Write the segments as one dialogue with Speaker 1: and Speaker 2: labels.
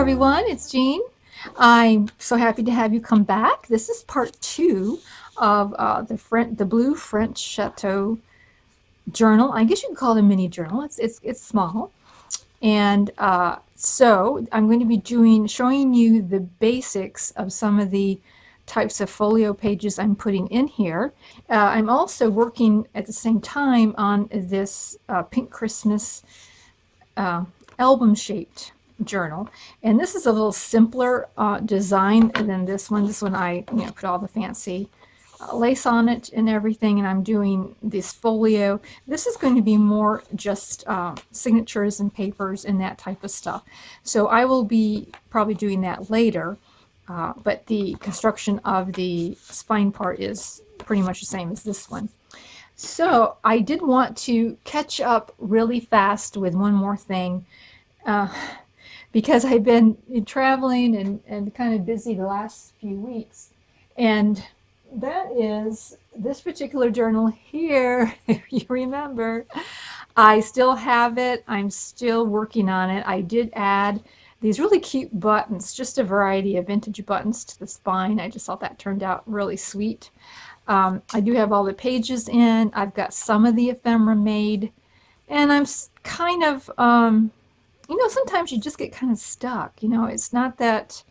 Speaker 1: everyone, it's Jean. I'm so happy to have you come back. This is part two of the Blue French Chateau journal. I guess you can call it a mini journal. It's small, and so I'm going to be showing you the basics of some of the types of folio pages I'm putting in here. I'm also working at the same time on this Pink Christmas album shaped journal, and this is a little simpler design than this one. This one I put all the fancy lace on it and everything, and I'm doing this folio. This is going to be more just signatures and papers and that type of stuff, so I will be probably doing that later, but the construction of the spine part is pretty much the same as this one. So I did want to catch up really fast with one more thing, because I've been traveling and kind of busy the last few weeks. And that is this particular journal here, if you remember. I still have it. I'm still working on it. I did add these really cute buttons, just a variety of vintage buttons to the spine. I just thought that turned out really sweet. I do have all the pages in. I've got some of the ephemera made, and I'm kind of, sometimes you just get kind of stuck. It's not that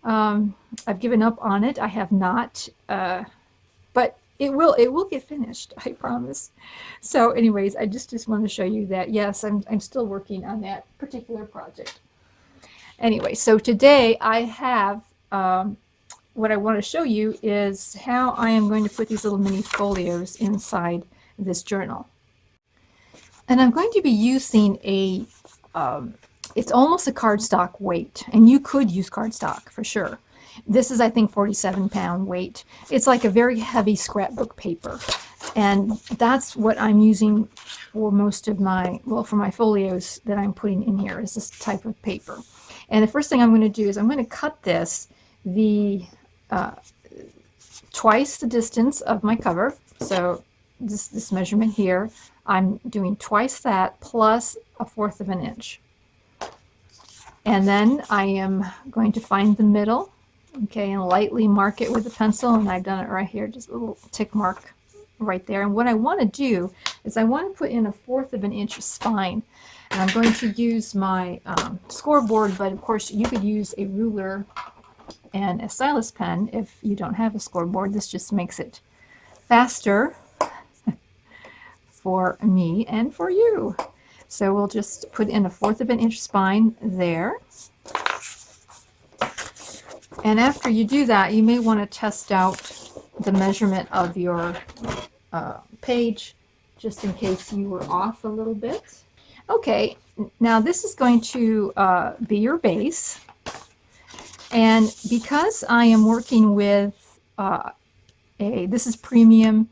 Speaker 1: I've given up on it. I have not, but it will get finished. I promise. So, anyways, I just want to show you that yes, I'm still working on that particular project. Anyway, so today I have. What I want to show you is how I am going to put these little mini folios inside this journal. And I'm going to be using it's almost a cardstock weight, and you could use cardstock for sure. This is, I think, 47-pound weight. It's like a very heavy scrapbook paper, and that's what I'm using for most of for my folios that I'm putting in here is this type of paper. And the first thing I'm going to do is I'm going to cut this twice the distance of my cover. So this measurement here, I'm doing twice that plus 1/4 of an inch. And then I am going to find the middle, okay, and lightly mark it with a pencil, and I've done it right here, just a little tick mark right there. And what I want to do is I want to put in 1/4 of an inch spine. And I'm going to use my scoreboard, but of course you could use a ruler and a stylus pen if you don't have a scoreboard. This just makes it faster for me and for you. So we'll just put in 1/4 of an inch spine there. And after you do that, you may want to test out the measurement of your page, just in case you were off a little bit. Okay, now this is going to be your base. And because I am working with this is premium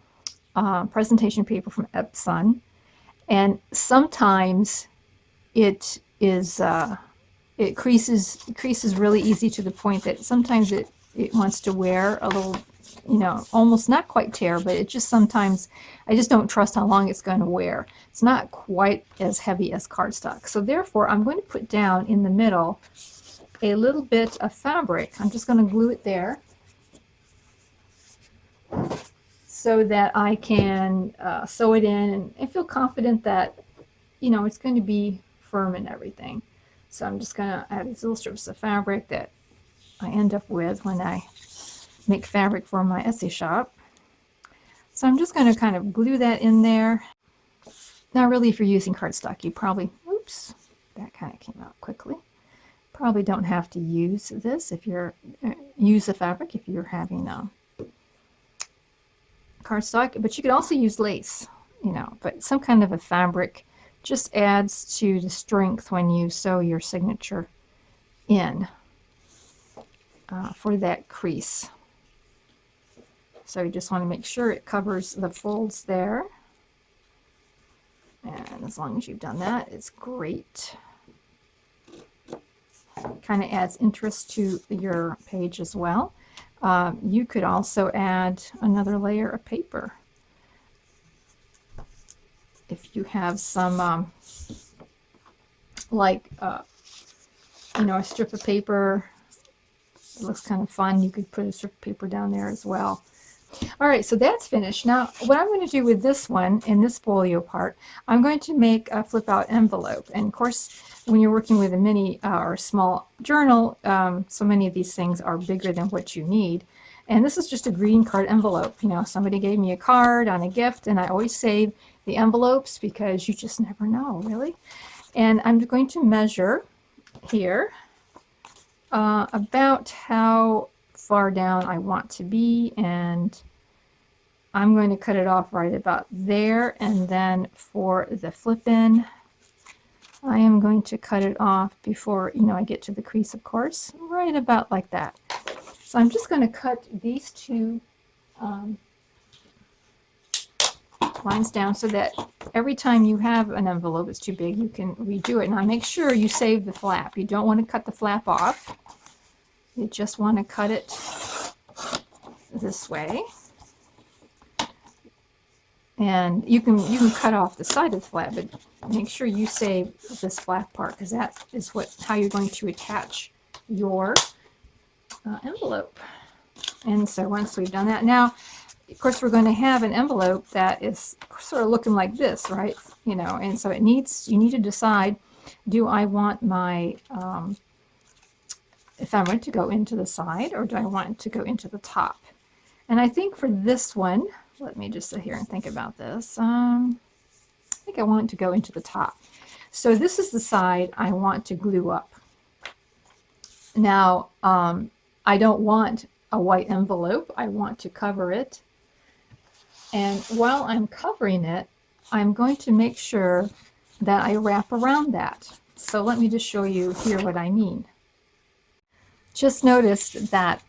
Speaker 1: presentation paper from Epson, and sometimes it creases really easy to the point that sometimes it wants to wear a little, almost not quite tear, but it just sometimes, I just don't trust how long it's going to wear. It's not quite as heavy as cardstock. So therefore, I'm going to put down in the middle a little bit of fabric. I'm just going to glue it there so that I can sew it in and feel confident that it's going to be firm and everything. So I'm just going to add these little strips of fabric that I end up with when I make fabric for my Etsy shop. So I'm just going to kind of glue that in there. Now really, if you're using cardstock, you probably, oops, that kind of came out quickly. Probably don't have to use this if you're use the fabric if you're having cardstock, but you could also use lace, but some kind of a fabric just adds to the strength when you sew your signature in for that crease. So you just want to make sure it covers the folds there, and as long as you've done that, it's great. Kind of adds interest to your page as well. You could also add another layer of paper if you have some like you know, a strip of paper. It looks kind of fun. You could put a strip of paper down there as well. All right, so that's finished. Now, what I'm going to do with this one, in this folio part, I'm going to make a flip-out envelope. And of course, when you're working with a mini or small journal, so many of these things are bigger than what you need. And this is just a green card envelope. You know, somebody gave me a card on a gift, and I always save the envelopes because you just never know, really. And I'm going to measure here about how far down I want to be, and I'm going to cut it off right about there. And then for the flip in, I am going to cut it off before, you know, I get to the crease, of course, right about like that. So I'm just going to cut these two lines down so that every time you have an envelope that's too big, you can redo it. Now make sure you save the flap. You don't want to cut the flap off. You just want to cut it this way. And you can cut off the side of the flap, but make sure you save this flap part, because that is how you're going to attach your envelope. And so once we've done that, now of course we're going to have an envelope that is sort of looking like this, right? You know, and so you need to decide, do I want my ephemera to go into the side, or do I want it to go into the top? And I think for this one, let me just sit here and think about this. I think I want it to go into the top. So this is the side I want to glue up. Now, I don't want a white envelope. I want to cover it. And while I'm covering it, I'm going to make sure that I wrap around that. So let me just show you here what I mean. Just noticed that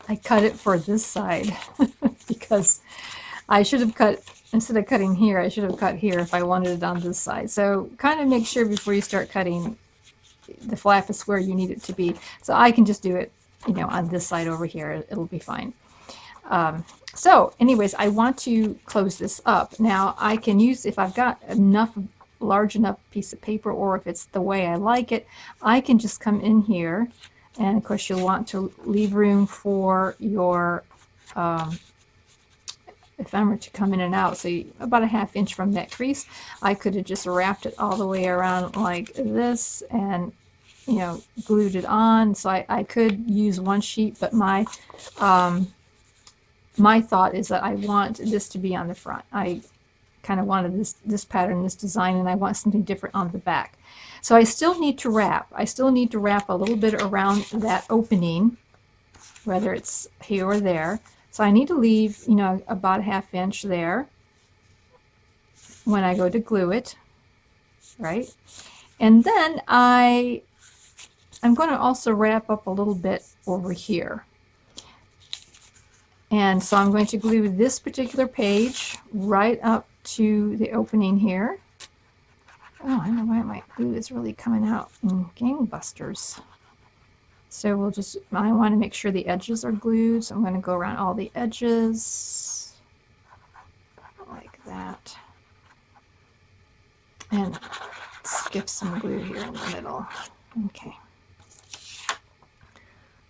Speaker 1: I cut it for this side because I should have cut, instead of cutting here, I should have cut here if I wanted it on this side. So kind of make sure before you start cutting, the flap is where you need it to be. So I can just do it, you know, on this side over here. It'll be fine. So anyways, I want to close this up. Now I can use, if I've got large enough piece of paper, or if it's the way I like it, I can just come in here. And of course you'll want to leave room for your ephemera to come in and out. So about a ½ inch from that crease, I could have just wrapped it all the way around like this and, you know, glued it on. So I could use one sheet, but my thought is that I want this to be on the front. I kind of wanted this pattern, this design, and I want something different on the back. So I still need to wrap. I still need to wrap a little bit around that opening, whether it's here or there. So I need to leave, you know, about a ½ inch there when I go to glue it, right? And then I'm going to also wrap up a little bit over here. And so I'm going to glue this particular page right up to the opening here. Oh, I don't know why my glue is really coming out in gangbusters. So I want to make sure the edges are glued. So I'm going to go around all the edges like that. And skip some glue here in the middle. Okay.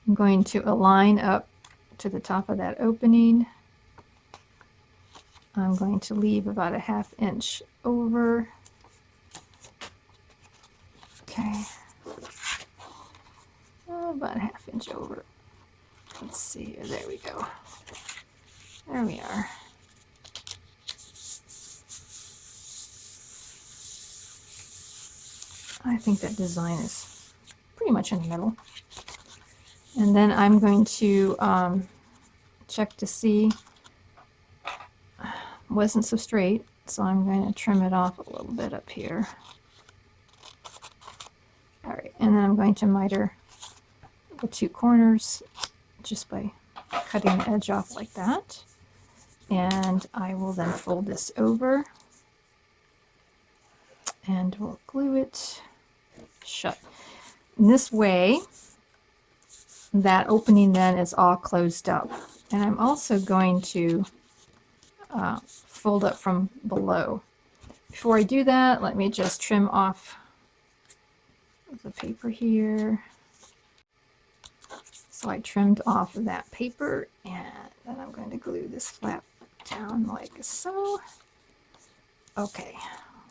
Speaker 1: I'm going to align up to the top of that opening. I'm going to leave about a ½ inch over. Okay. Oh, about a ½ inch over. Let's see. There we go. There we are. I think that design is pretty much in the middle. And then I'm going to check to see. Wasn't so straight, so I'm going to trim it off a little bit up here. All right, and then I'm going to miter the two corners just by cutting the edge off like that. And I will then fold this over and we'll glue it shut. In this way, that opening then is all closed up. And I'm also going to fold up from below. Before I do that, let me just trim off the paper here. So I trimmed off of that paper, and then I'm going to glue this flap down like so. Okay,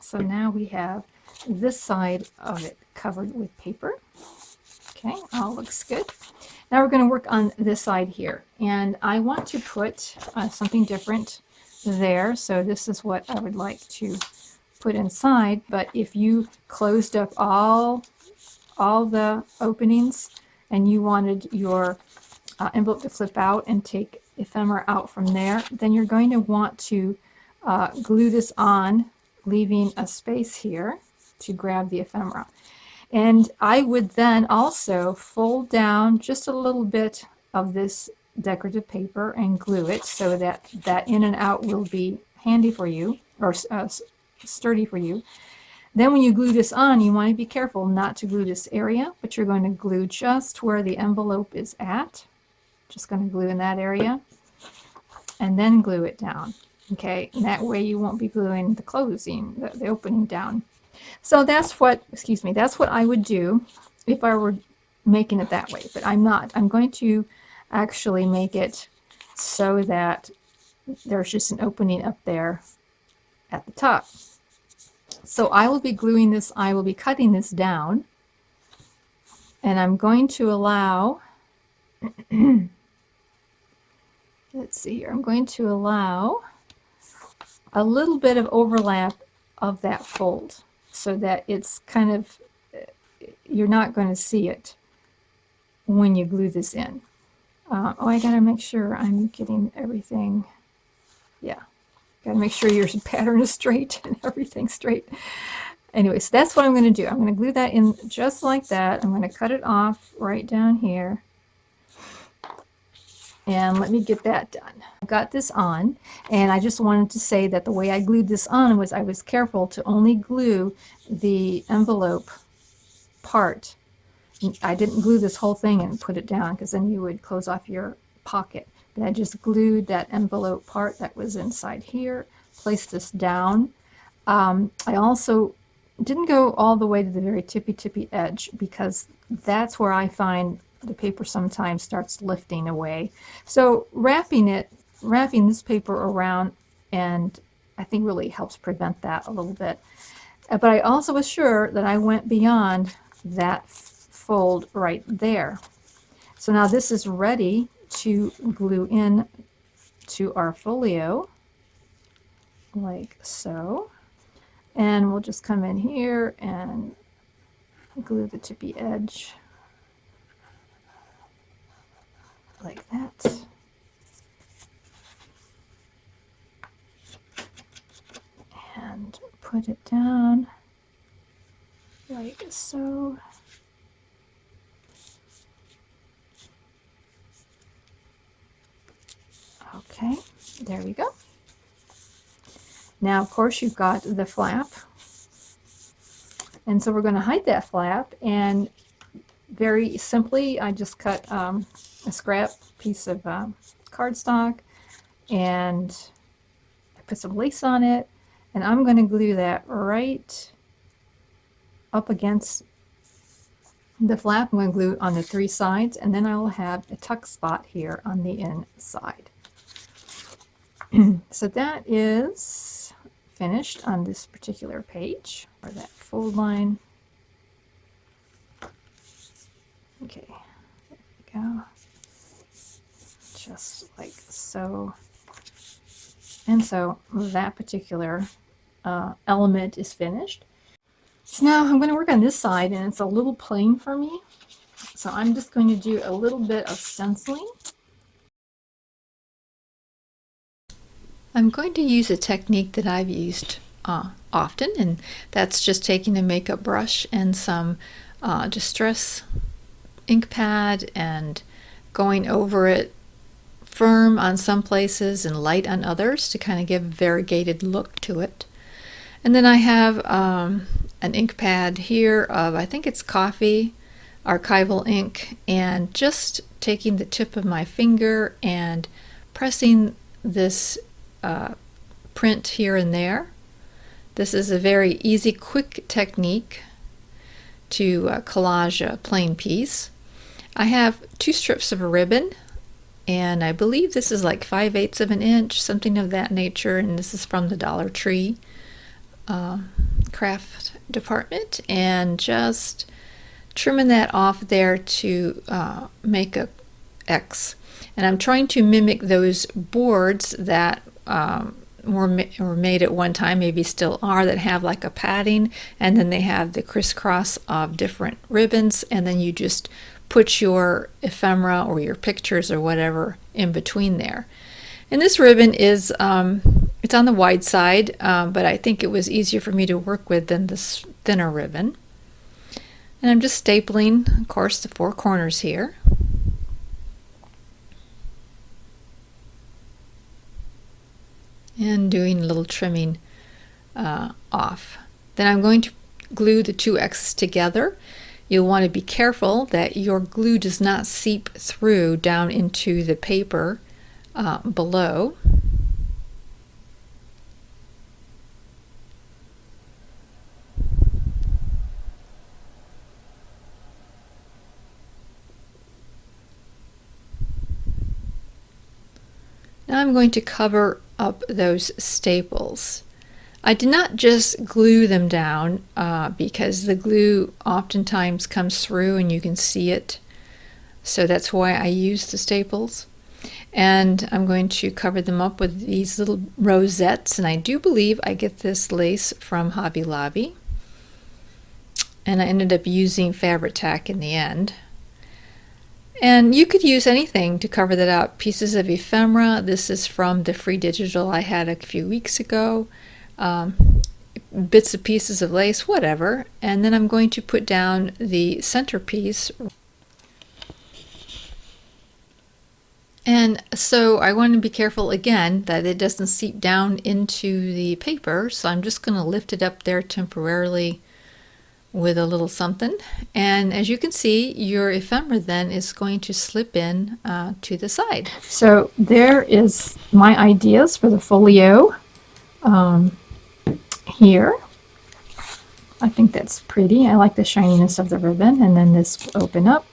Speaker 1: so now we have this side of it covered with paper. Okay, all looks good. Now we're going to work on this side here, and I want to put something different there. So this is what I would like to put inside, but if you closed up all the openings and you wanted your envelope to flip out and take ephemera out from there, then you're going to want to glue this on, leaving a space here to grab the ephemera. And I would then also fold down just a little bit of this decorative paper and glue it so that that in and out will be handy for you, or sturdy for you. Then when you glue this on, you want to be careful not to glue this area, but you're going to glue just where the envelope is at. Just going to glue in that area and then glue it down. Okay, and that way you won't be gluing the closing, the opening down. So that's what, excuse me, that's what I would do if I were making it that way, but I'm not. I'm going to actually make it so that there's just an opening up there at the top. So I will be gluing this, I will be cutting this down, and I'm going to allow, let's see here, I'm going to allow a little bit of overlap of that fold so that it's kind of, you're not going to see it when you glue this in. Oh, I gotta make sure I'm getting everything, yeah. Gotta make sure your pattern is straight and everything's straight. Anyway, so that's what I'm going to do. I'm going to glue that in just like that. I'm going to cut it off right down here. And let me get that done. I've got this on, and I just wanted to say that the way I glued this on was I was careful to only glue the envelope part. I didn't glue this whole thing and put it down, because then you would close off your pocket. But I just glued that envelope part that was inside here, placed this down. I also didn't go all the way to the very tippy edge, because that's where I find the paper sometimes starts lifting away. So wrapping this paper around, and I think really helps prevent that a little bit. But I also was sure that I went beyond that fold right there. So now this is ready to glue in to our folio like so. And we'll just come in here and glue the tippy edge like that. And put it down like so. Okay, there we go. Now, of course, you've got the flap. And so we're going to hide that flap, and very simply, I just cut a scrap piece of cardstock, and I put some lace on it, and I'm going to glue that right up against the flap. I'm going to glue it on the 3 sides, and then I will have a tuck spot here on the inside. So that is finished on this particular page, or that fold line. Okay, there we go. Just like so. And so that particular element is finished. So now I'm going to work on this side, and it's a little plain for me. So I'm just going to do a little bit of stenciling. I'm going to use a technique that I've used often, and that's just taking a makeup brush and some Distress ink pad and going over it firm on some places and light on others to kind of give a variegated look to it. And then I have an ink pad here of, I think it's coffee archival ink, and just taking the tip of my finger and pressing this print here and there. This is a very easy, quick technique to collage a plain piece. I have 2 strips of ribbon, and I believe this is like 5/8 of an inch, something of that nature, and this is from the Dollar Tree craft department, and just trimming that off there to make a X. And I'm trying to mimic those boards that were made at one time, maybe still are, that have like a padding, and then they have the crisscross of different ribbons, and then you just put your ephemera or your pictures or whatever in between there. And this ribbon is it's on the wide side, but I think it was easier for me to work with than this thinner ribbon. And I'm just stapling, of course, the 4 corners here. And doing a little trimming off. Then I'm going to glue the 2 X's together. You'll want to be careful that your glue does not seep through down into the paper below. Now I'm going to cover up those staples. I did not just glue them down because the glue oftentimes comes through and you can see it. So that's why I use the staples. And I'm going to cover them up with these little rosettes. And I do believe I get this lace from Hobby Lobby. And I ended up using fabric tack in the end. And you could use anything to cover that up. Pieces of ephemera. This is from the free digital I had a few weeks ago. Bits of pieces of lace, whatever. And then I'm going to put down the centerpiece. And so I want to be careful again that it doesn't seep down into the paper. So I'm just going to lift it up there temporarily with a little something. And as you can see, your ephemera then is going to slip in to the side. So there is my ideas for the folio here. I think that's pretty. I like the shininess of the ribbon. And then this will open up.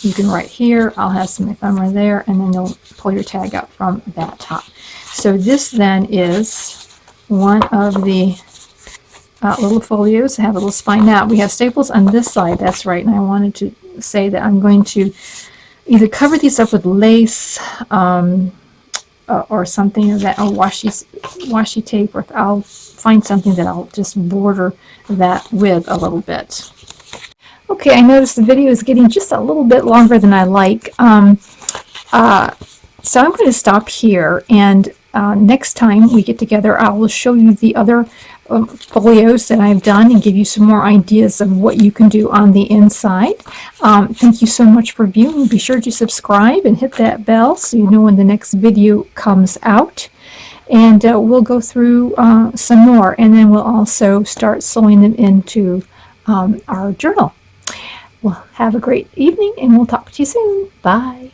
Speaker 1: You can write here. I'll have some ephemera there, and then you'll pull your tag out from that top. So this then is one of the little folios. Have a little spine. Now we have staples on this side. That's right. And I wanted to say that I'm going to either cover these up with lace or something of that, or washi tape, or I'll find something that I'll just border that with a little bit. Okay, I noticed the video is getting just a little bit longer than I like. So I'm going to stop here, and next time we get together, I will show you the other folios that I've done and give you some more ideas of what you can do on the inside. Thank you so much for viewing. Be sure to subscribe and hit that bell so you know when the next video comes out. And we'll go through some more, and then we'll also start sewing them into our journal. Well, have a great evening, and we'll talk to you soon. Bye.